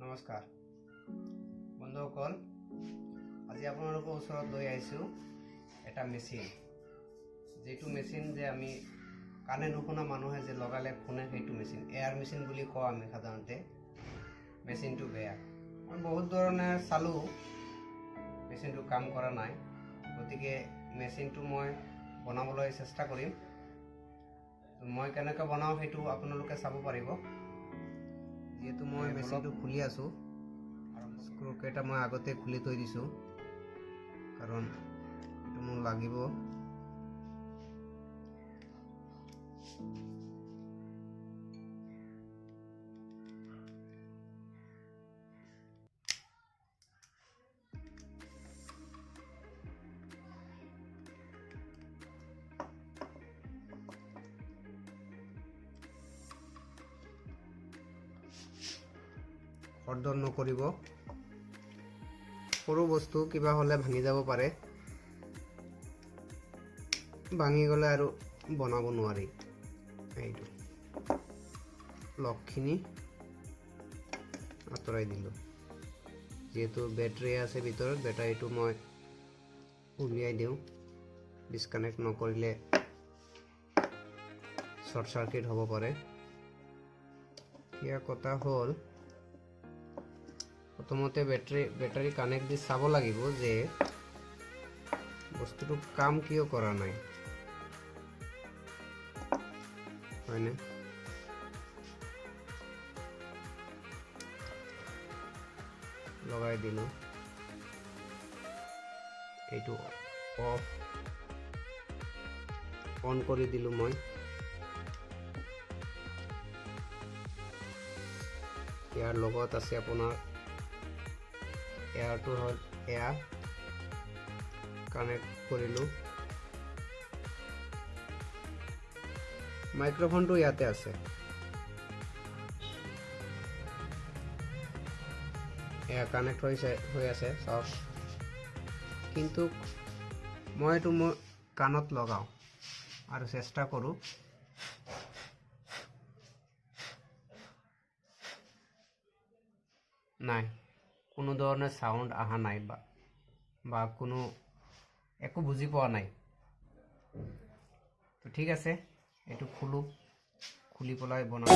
নমস্কাৰ বন্ধুসকল, আজি আপোনালোকৰ ওচৰত লৈ আহিছোঁ এটা মেচিন, যিটো মেচিন যে আমি কাণে নুশুনা মানুহে যে লগালে শুনে সেইটো মেচিন, এয়াৰ মেচিন বুলি কওঁ আমি সাধাৰণতে। মেচিনটো বেয়া, মই বহুত ধৰণে চালোঁ, মেচিনটো কাম কৰা নাই। গতিকে মেচিনটো মই বনাবলৈ চেষ্টা কৰিম। মই কেনেকৈ বনাওঁ সেইটো আপোনালোকে চাব পাৰিব। যেহেতু মই মেচিনটো খুলি আছোঁ, স্ক্ৰুকেইটা মই আগতে খুলি থৈ দিছোঁ, কাৰণ এইটো মোক লাগিব। খৰধৰ নকৰিব, সৰু বস্তু কিবা হ'লে ভাঙি যাব পাৰে, ভাঙি গ'লে আৰু বনাব নোৱাৰি। এইটো লকখিনি আঁতৰাই দিলোঁ। যিহেতু বেটাৰী আছে ভিতৰত, বেটাৰীটো মই উলিয়াই দিওঁ। ডিছকানেক্ট নকৰিলে শ্বৰ্ট চাৰ্কিট হ'ব পাৰে। ইয়াৰ কথা হ'ল, প্ৰথমতে বেটাৰী কানেক্ট দি চাব লাগিব যে বস্তুটো কাম কিয় কৰা নাই, হয়নে? লগাই দিলোঁ। এইটো অন কৰি দিলোঁ মই। ইয়াৰ লগত আছে আপোনাৰ এয়াৰটো হ'ল এয়াৰ কানেক্ট কৰিলোঁ। মাইক্ৰফোনটো ইয়াতে আছে। এয়া কানেক্ট হৈ আছে চাওক, কিন্তু মই এইটো মোৰ কাণত লগাওঁ আৰু চেষ্টা কৰোঁ। নাই, কোনো ধৰণৰ সাউন্ড অহা নাই, বা কোনো একো বুজি পোৱা নাই। তো ঠিক আছে, এইটো খুলি পেলাই বনাওঁ।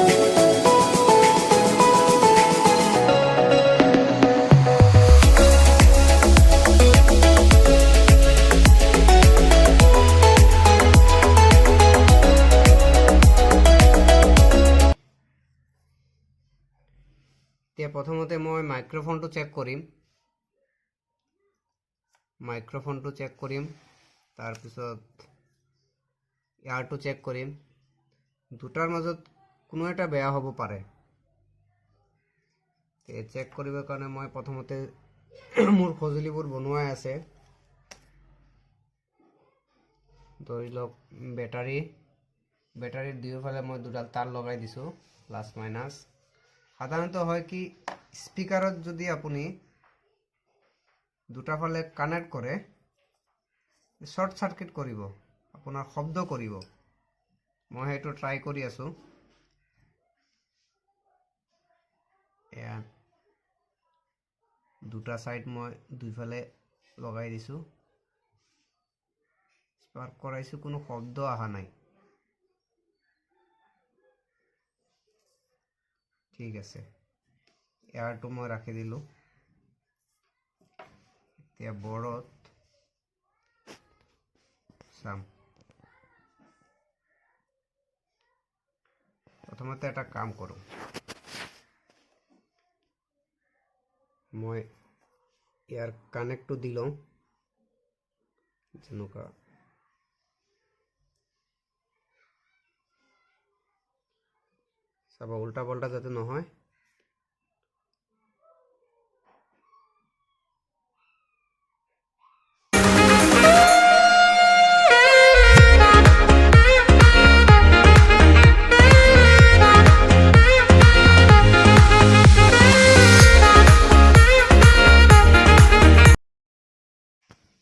এতিয়া প্ৰথমতে মই মাইক্ৰফোনটো চেক কৰিম, তাৰপিছত এয়াৰটো চেক কৰিম। দুটাৰ মাজত কোনো এটা বেয়া হ'ব পাৰে। চেক কৰিবৰ কাৰণে মই প্ৰথমতে মোৰ সঁজুলিবোৰ বনোৱাই আছে। ধৰি লওক বেটাৰীৰ দুয়োফালে মই দুডাল তাৰ লগাই দিছোঁ, প্লাছ মাইনাছ। সাধাৰণতে হয় কি, স্পিকাৰত যদি আপুনি দুটা ফালে কানেক্ট কৰে, শ্বৰ্ট চাৰ্কিট কৰিব, আপোনাৰ শব্দ কৰিব। মই সেইটো ট্ৰাই কৰি আছোঁ। এয়া দুটা সাইড মই দুইফালে লগাই দিছোঁ, স্পাৰ্ক কৰাইছোঁ, কোনো শব্দ অহা নাই। ঠিক আছে, এয়াৰটো মই ৰাখি দিলোঁ। এতিয়া বৰ্ডত চাম। প্ৰথমতে এটা কাম কৰোঁ, মই ইয়াৰ কানেক্টটো দি লওঁ। যেনেকুৱা চাব, উল্টা পাল্টা যাতে নহয়।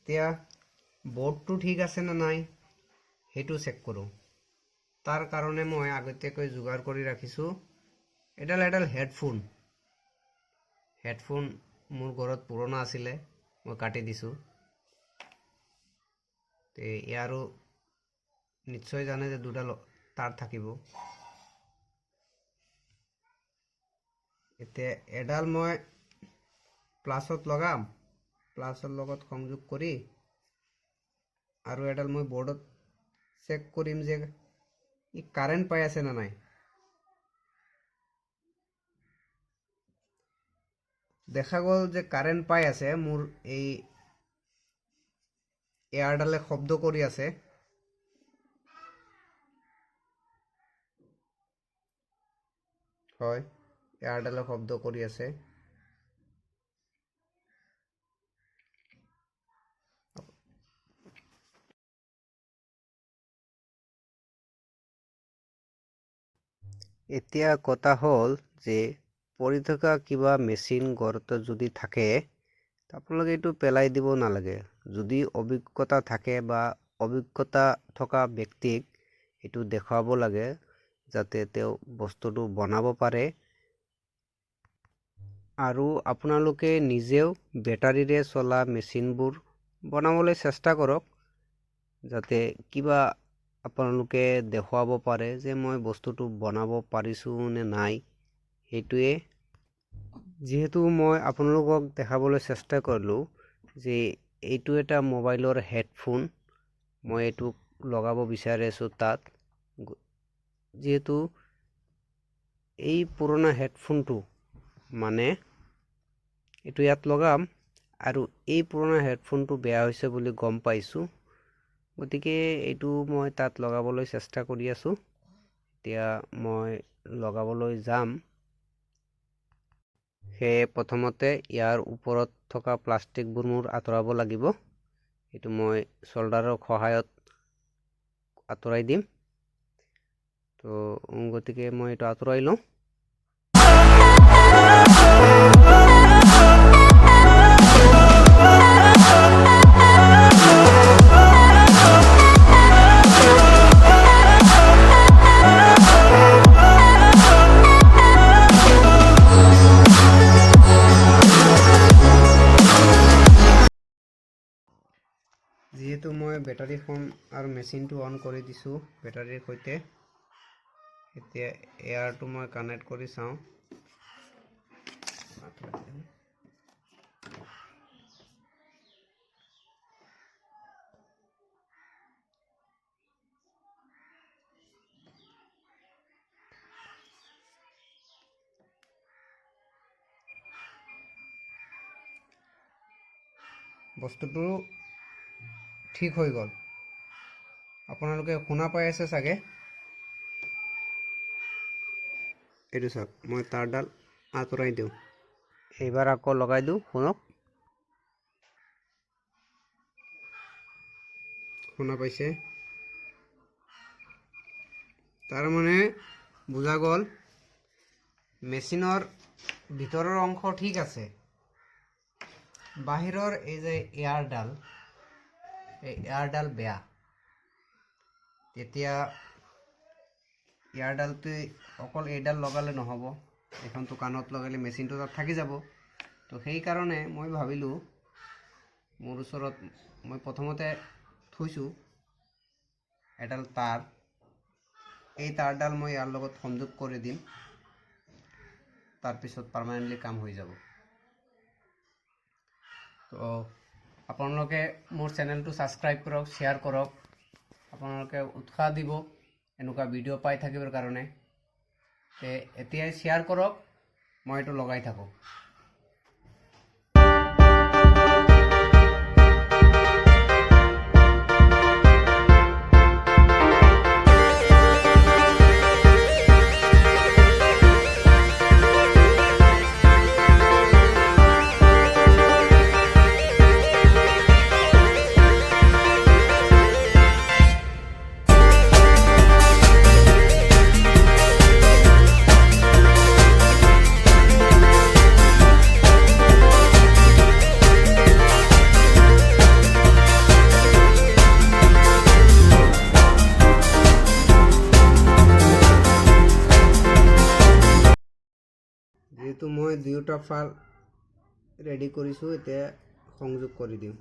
এতিয়া বোৰ্ডটো ঠিক আছে না নাই সেইটো চেক কৰোঁ। তাৰ কাৰণে মই আগতীয়াকৈ যোগাৰ কৰি ৰাখিছোঁ এডাল হেডফোন। হেডফোন মোৰ ঘৰত পুৰণা আছিলে, মই কাটি দিছোঁ। তে ইয়াৰো নিশ্চয় জানে যে দুটা তাৰ থাকিব। এতিয়া এডাল মই প্লাছত লগাম, প্লাছৰ লগত সংযোগ কৰি আৰু এডাল মই বৰ্ডত চেক কৰিম যে ই কাৰেণ্ট পাই আছে না নাই। দেখা গ'ল যে কাৰেণ্ট পাই আছে। মোৰ এই এয়াৰডালে শব্দ কৰি আছে। হয়, এয়াৰডালে শব্দ কৰি আছে। এতিয়া কথা হ'ল যে পৰি থকা কিবা মেচিন ঘৰত যদি থাকে, আপোনালোকে এইটো পেলাই দিব নালাগে। যদি অভিজ্ঞতা থাকে বা অভিজ্ঞতা থকা ব্যক্তিক এইটো দেখুৱাব লাগে, যাতে তেওঁ বস্তুটো বনাব পাৰে। আৰু আপোনালোকে নিজেও বেটাৰীৰে চলা মেচিনবোৰ বনাবলৈ চেষ্টা কৰক, যাতে কিবা আপোনালোকে দেখুৱাব পাৰে যে মই বস্তুটো বনাব পাৰিছোঁ নে নাই। সেইটোৱে, যিহেতু মই আপোনালোকক দেখাবলৈ চেষ্টা কৰিলোঁ যে এইটো এটা মোবাইলৰ হেডফোন, মই এইটো লগাব বিচাৰি আছোঁ তাত। যিহেতু এই পুৰণা হেডফোনটো মানে এইটো ইয়াত লগাম, আৰু এই পুৰণা হেডফোনটো বেয়া হৈছে বুলি গম পাইছোঁ। গতিকে এইটো মই তাত লগাবলৈ চেষ্টা কৰি আছোঁ। এতিয়া মই লগাবলৈ যাম। সেয়ে প্ৰথমতে ইয়াৰ ওপৰত থকা প্লাষ্টিকবোৰ মোৰ আঁতৰাব লাগিব। এইটো মই চল্ডাৰৰ সহায়ত আঁতৰাই দিম। তো গতিকে মই এইটো আঁতৰাই লওঁ। যিহেতু মই বেটাৰীখন আৰু মেচিনটো অন কৰি দিছোঁ বেটাৰীৰ সৈতে, এতিয়া এয়াৰটো মই কানেক্ট কৰি চাওঁ। বস্তুটো ঠিক হৈ গ'ল। আপোনালোকে শুনা পাই আছে চাগে। এইটো চাওক, মই তাঁৰডাল আঁতৰাই দিওঁ। এইবাৰ আকৌ লগাই দিওঁ, শুনক। শুনা পাইছে? তাৰমানে বুজা গ'ল মেচিনৰ ভিতৰৰ অংশ ঠিক আছে, বাহিৰৰ এই যে এয়াৰডাল, এই এয়াৰডাল বেয়া। তেতিয়া এয়াৰডালটো অকল এইডাল লগালে নহ'ব, এইখনটো কাণত লগালে মেচিনটো তাত থাকি যাব। তো সেইকাৰণে মই ভাবিলোঁ মোৰ ওচৰত মই প্ৰথমতে থৈছোঁ এডাল তাঁৰ, এই তাঁৰডাল মই ইয়াৰ লগত সংযোগ কৰি দিম, তাৰপিছত পাৰ্মানেণ্টলি কাম হৈ যাব। তো আপোনালোকে মোৰ চেনেলটো ছাবস্ক্ৰাইব কৰক, শ্বেয়াৰ কৰক, আপোনালোকে উৎসাহ দিব এনেকুৱা ভিডিঅ' পাই থাকিবৰ কাৰণে। এতিয়াই শ্বেয়াৰ কৰক, মই এইটো লগাই থাকোঁ। যেহেতু মই দুয়োটা ফাল ৰেডি কৰিছোঁ, এতিয়া সংযোগ কৰি দিম।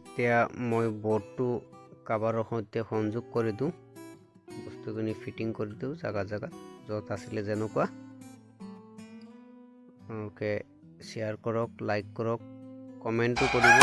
এতিয়া মই বৰ্ডটো কাভাৰৰ সৈতে সংযোগ কৰি দিওঁ, বস্তুখিনি ফিটিং কৰি দিওঁ জাগা জাগাত য'ত আছিলে যেনেকুৱা। আপোনালোকে শ্বেয়াৰ কৰক, লাইক কৰক, কমেণ্টো কৰিব।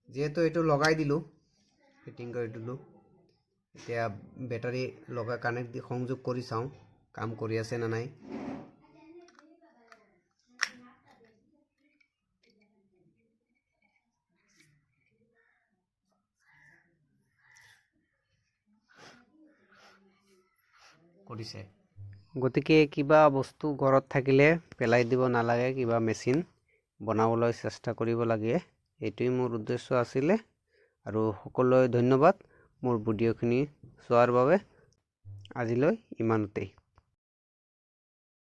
যেহেতু এইটো লগাই দিলোঁ, ফিটিং কৰি দিলোঁ, এতিয়া বেটাৰী লগাই কানেক্ট দি সংযোগ কৰি চাওঁ কাম কৰি আছে নে নাই। কৰিছে। গতিকে কিবা বস্তু ঘৰত থাকিলে পেলাই দিব নালাগে, কিবা মেচিন বনাবলৈ চেষ্টা কৰিব লাগে। এইটোৱেই মোৰ উদ্দেশ্য আছিলে, আৰু সকলোৱে ধন্যবাদ মোৰ ভিডিঅ'খিনি চোৱাৰ বাবে। আজিলৈ ইমানতেই।